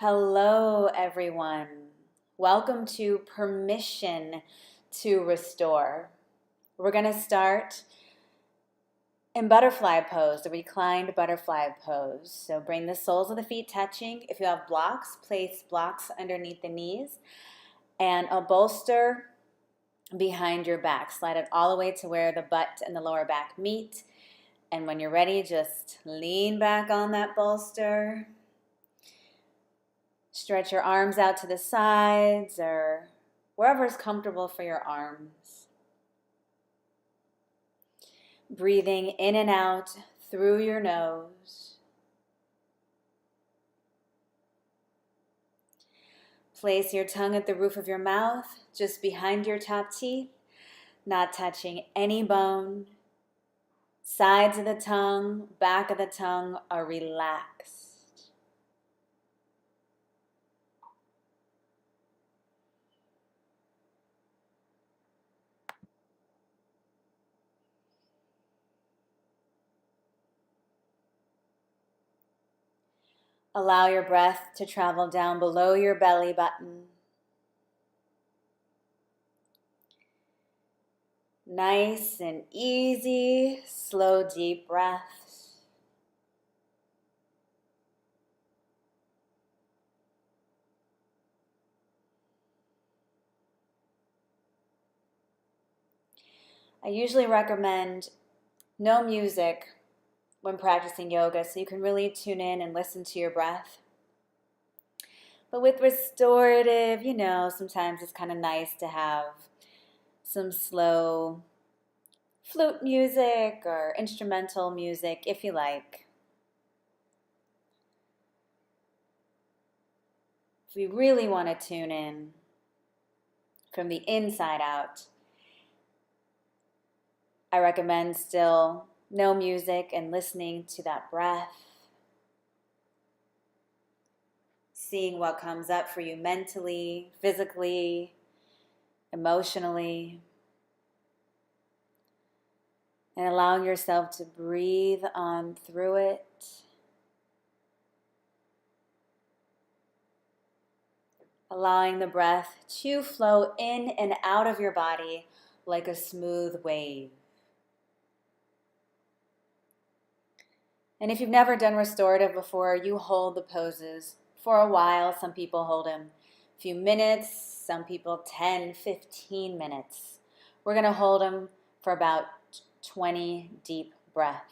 Hello, everyone. Welcome to Permission to Restore. We're going to start in butterfly pose, the reclined butterfly pose. So bring the soles of the feet touching. If you have blocks, place blocks underneath the knees and a bolster behind your back. Slide it all the way to where the butt and the lower back meet. And when you're ready, just lean back on that bolster. Stretch your arms out to the sides or wherever is comfortable for your arms. Breathing in and out through your nose. Place your tongue at the roof of your mouth, just behind your top teeth, not touching any bone. Sides of the tongue, back of the tongue are relaxed. Allow your breath to travel down below your belly button. Nice and easy, slow, deep breaths. I usually recommend no music when practicing yoga, so you can really tune in and listen to your breath. But with restorative, sometimes it's kind of nice to have some slow flute music or instrumental music if you like. If we really want to tune in from the inside out, I recommend still no music and listening to that breath. Seeing what comes up for you mentally, physically, emotionally. And allowing yourself to breathe on through it. Allowing the breath to flow in and out of your body like a smooth wave. And if you've never done restorative before, you hold the poses for a while. Some people hold them a few minutes, some people 10, 15 minutes. We're going to hold them for about 20 deep breaths.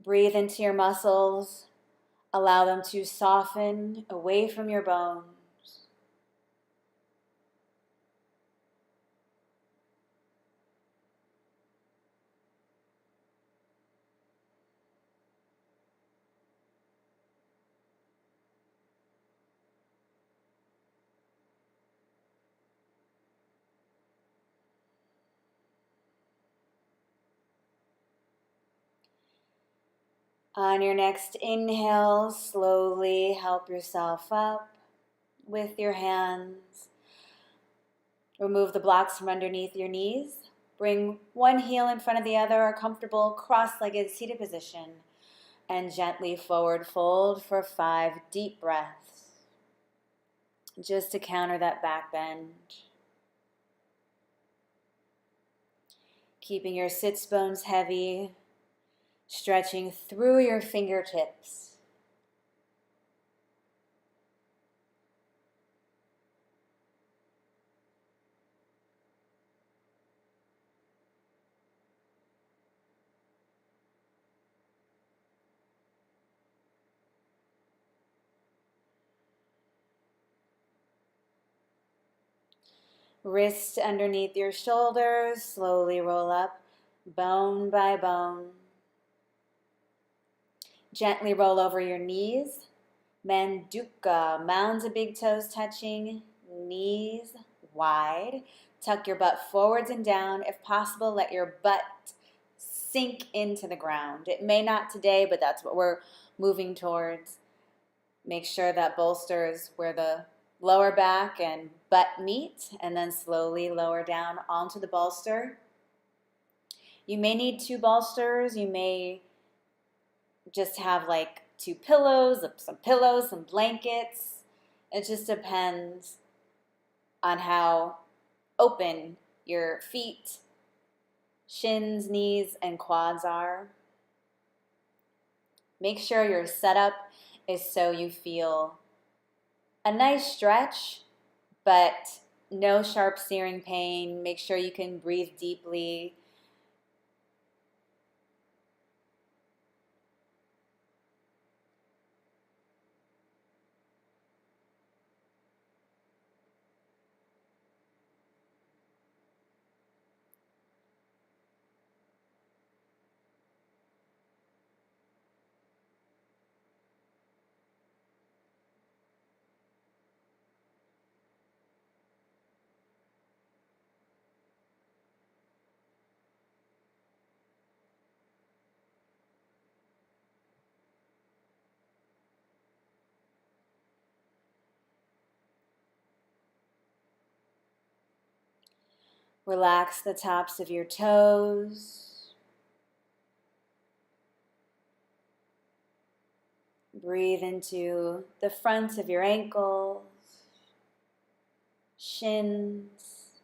Breathe into your muscles. Allow them to soften away from your bones. On your next inhale, slowly help yourself up with your hands. Remove the blocks from underneath your knees. Bring one heel in front of the other, a comfortable cross-legged seated position, and gently forward fold for 5 deep breaths, just to counter that back bend. Keeping your sits bones heavy, stretching through your fingertips. Wrists underneath your shoulders, slowly roll up, bone by bone. Gently roll over your knees. Manduka, mounds of big toes touching, knees wide. Tuck your butt forwards and down. If possible, let your butt sink into the ground. It may not today, but that's what we're moving towards. Make sure that bolsters where the lower back and butt meet, and then slowly lower down onto the bolster. You may need 2 bolsters. You may just have like 2 pillows, some blankets. It just depends on how open your feet, shins, knees, and quads are. Make sure your setup is so you feel a nice stretch, but no sharp searing pain. Make sure you can breathe deeply. Relax the tops of your toes. Breathe into the front of your ankles, shins,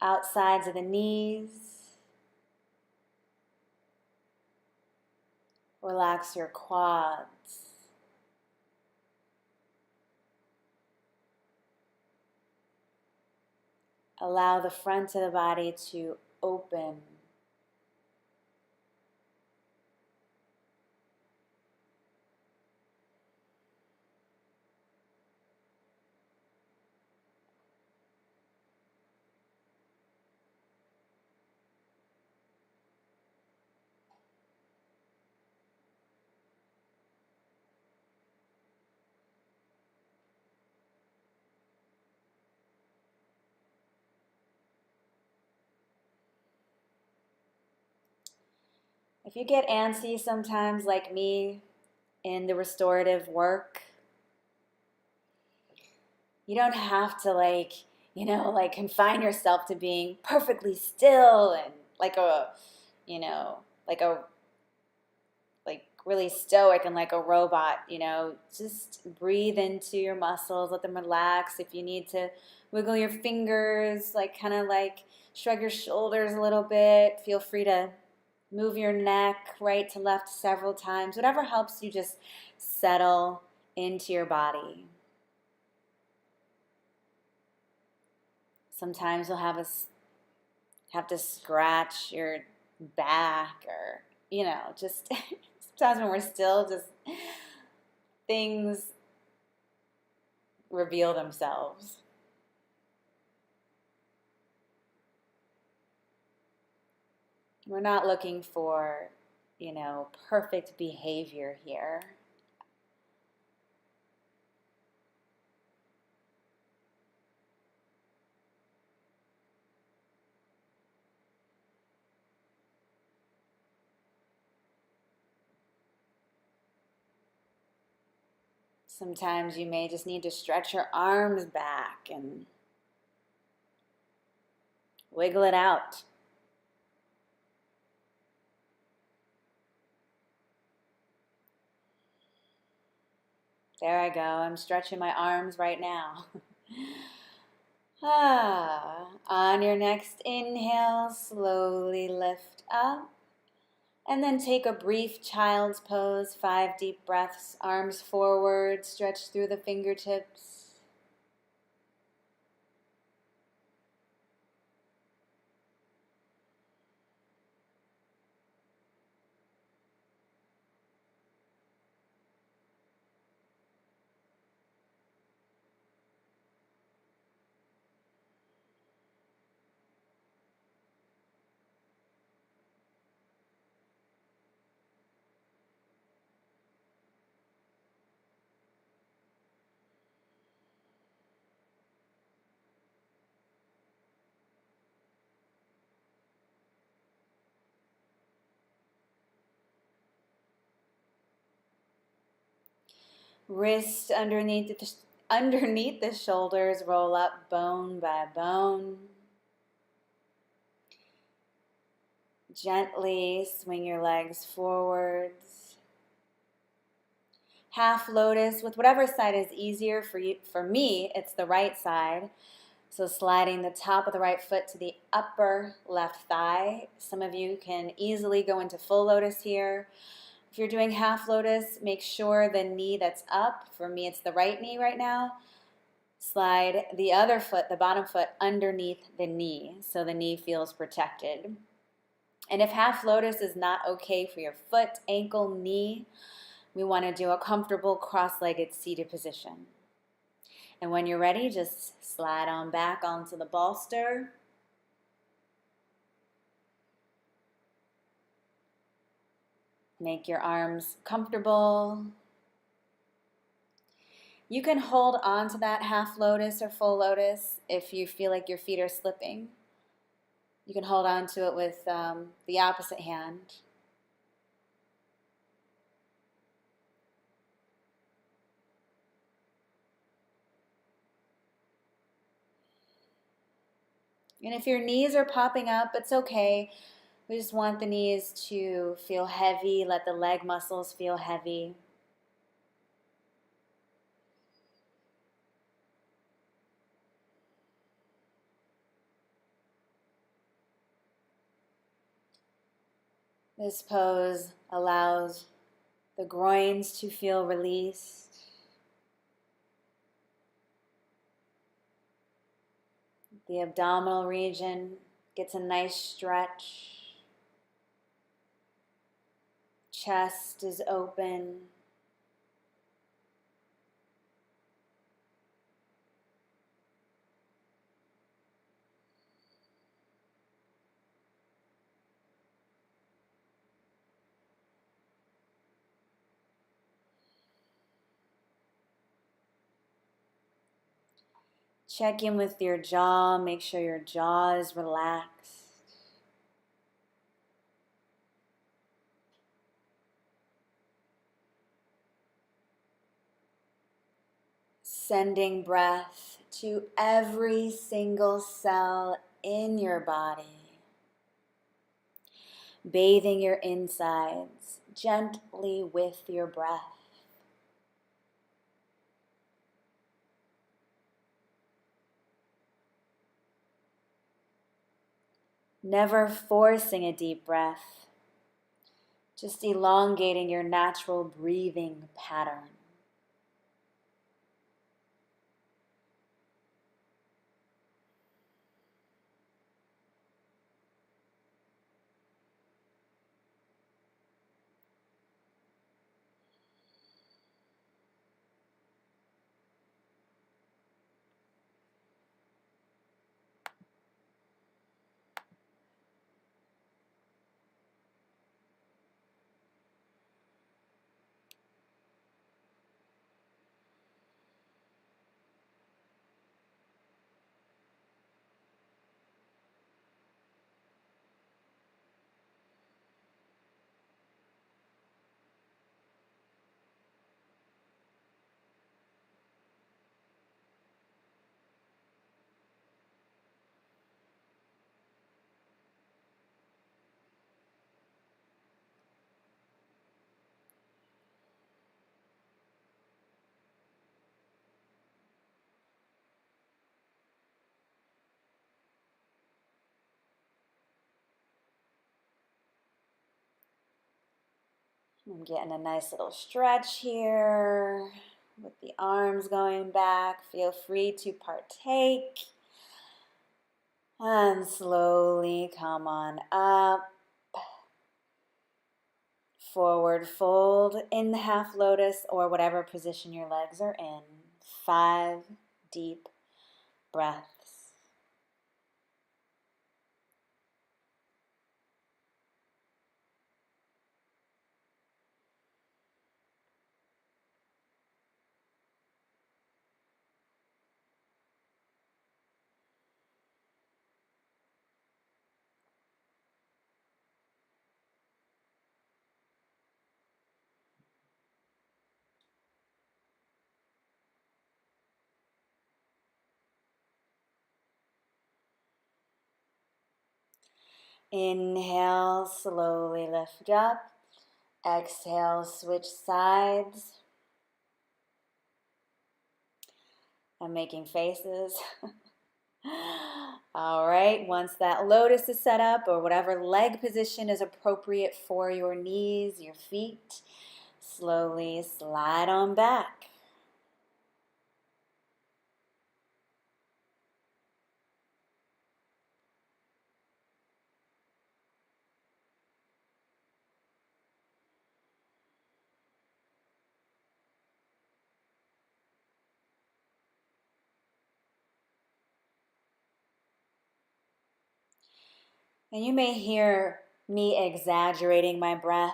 outsides of the knees. Relax your quads. Allow the front of the body to open. If you get antsy sometimes, like me, in the restorative work, you don't have to confine yourself to being perfectly still and like a, like a, like really stoic and like a robot, just breathe into your muscles, let them relax. If you need to wiggle your fingers, like kind of like shrug your shoulders a little bit, feel free to move your neck right to left several times. Whatever helps you just settle into your body. Sometimes you'll have to scratch your back or, just sometimes when we're still, just things reveal themselves. We're not looking for, perfect behavior here. Sometimes you may just need to stretch your arms back and wiggle it out. There I go. I'm stretching my arms right now. On your next inhale, slowly lift up. And then take a brief child's pose, 5 deep breaths, arms forward, stretch through the fingertips. Wrist underneath the shoulders, roll up bone by bone. Gently swing your legs forwards. Half lotus with whatever side is easier for you. For me, it's the right side. So sliding the top of the right foot to the upper left thigh. Some of you can easily go into full lotus here. If you're doing half lotus, make sure the knee that's up, for me it's the right knee right now, slide the other foot, the bottom foot, underneath the knee so the knee feels protected. And if half lotus is not okay for your foot, ankle, knee, we want to do a comfortable cross-legged seated position. And when you're ready, just slide on back onto the bolster. Make your arms comfortable. You can hold on to that half lotus or full lotus if you feel like your feet are slipping. You can hold on to it with the opposite hand. And if your knees are popping up, it's okay. We just want the knees to feel heavy. Let the leg muscles feel heavy. This pose allows the groins to feel released. The abdominal region gets a nice stretch. Chest is open. Check in with your jaw. Make sure your jaw is relaxed. Sending breath to every single cell in your body. Bathing your insides gently with your breath. Never forcing a deep breath, just elongating your natural breathing pattern. I'm getting a nice little stretch here with the arms going back. Feel free to partake. And slowly come on up. Forward fold in the half lotus or whatever position your legs are in. 5 deep breaths. Inhale, slowly lift up. Exhale, switch sides. I'm making faces. All right, once that lotus is set up, or whatever leg position is appropriate for your knees, your feet, slowly slide on back. And you may hear me exaggerating my breath,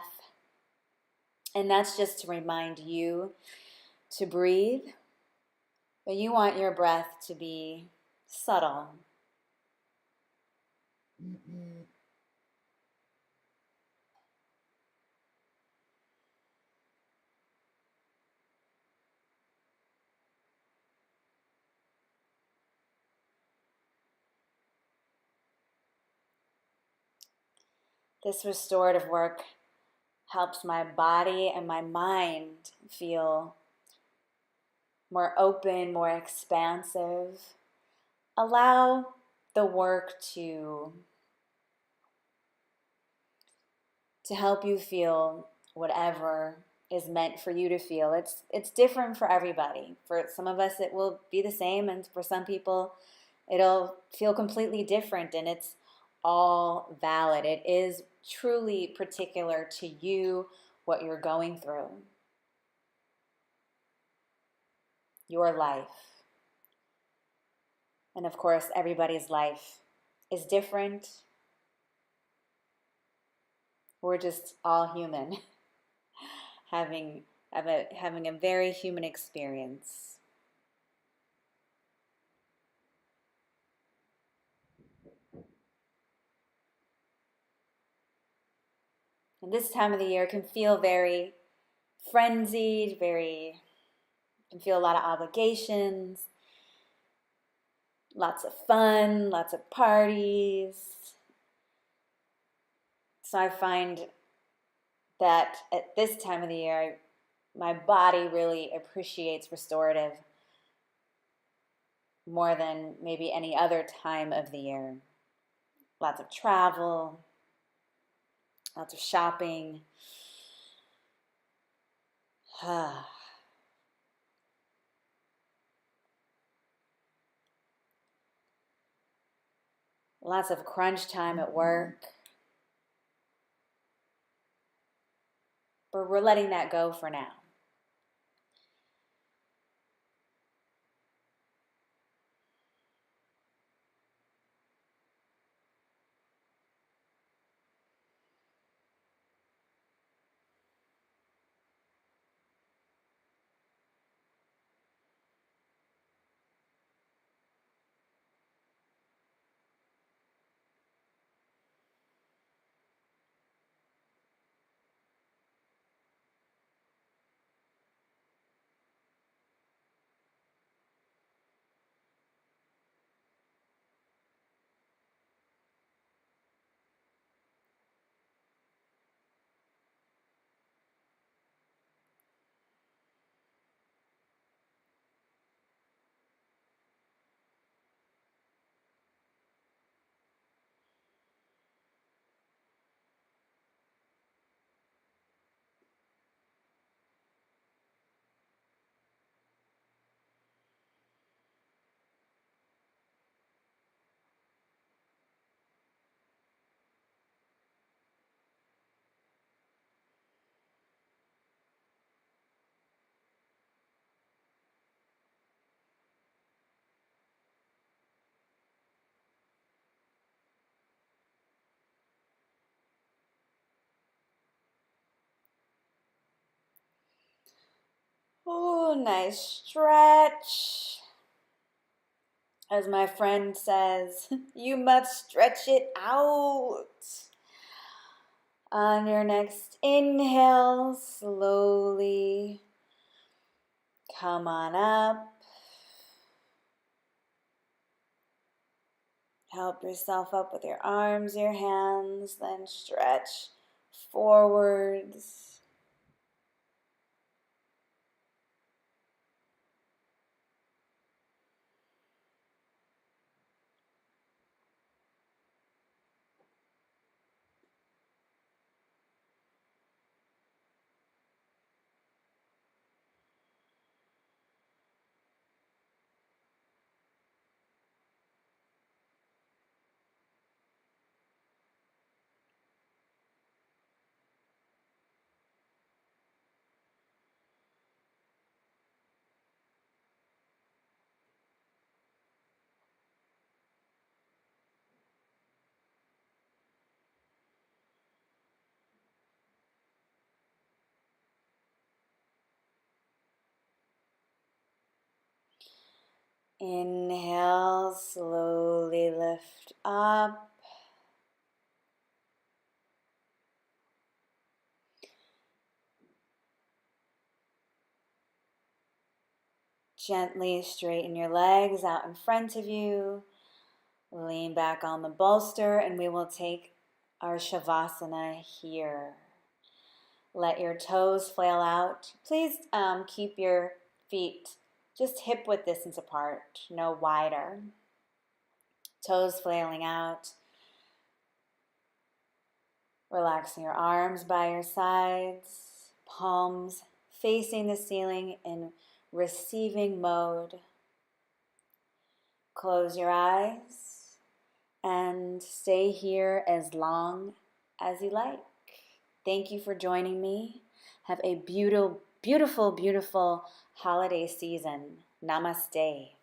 and that's just to remind you to breathe, but you want your breath to be subtle. This restorative work helps my body and my mind feel more open, more expansive. Allow the work to help you feel whatever is meant for you to feel. It's different for everybody. For some of us it will be the same, and for some people it'll feel completely different, and it's all valid. It is truly particular to you, what you're going through, your life. And of course, everybody's life is different. We're just all human, having a very human experience. And this time of the year can feel very frenzied, can feel a lot of obligations, lots of fun, lots of parties. So I find that at this time of the year, my body really appreciates restorative more than maybe any other time of the year. Lots of travel, lots of shopping. Lots of crunch time at work. But we're letting that go for now. Oh, nice stretch. As my friend says, you must stretch it out. On your next inhale, slowly come on up. Help yourself up with your arms, your hands, then stretch forwards. Inhale, slowly lift up. Gently straighten your legs out in front of you. Lean back on the bolster and we will take our Shavasana here. Let your toes flail out. Please keep your feet just hip width distance apart, no wider. Toes flailing out. Relaxing your arms by your sides, palms facing the ceiling in receiving mode. Close your eyes and stay here as long as you like. Thank you for joining me. Have a beautiful, beautiful, beautiful holiday season. Namaste.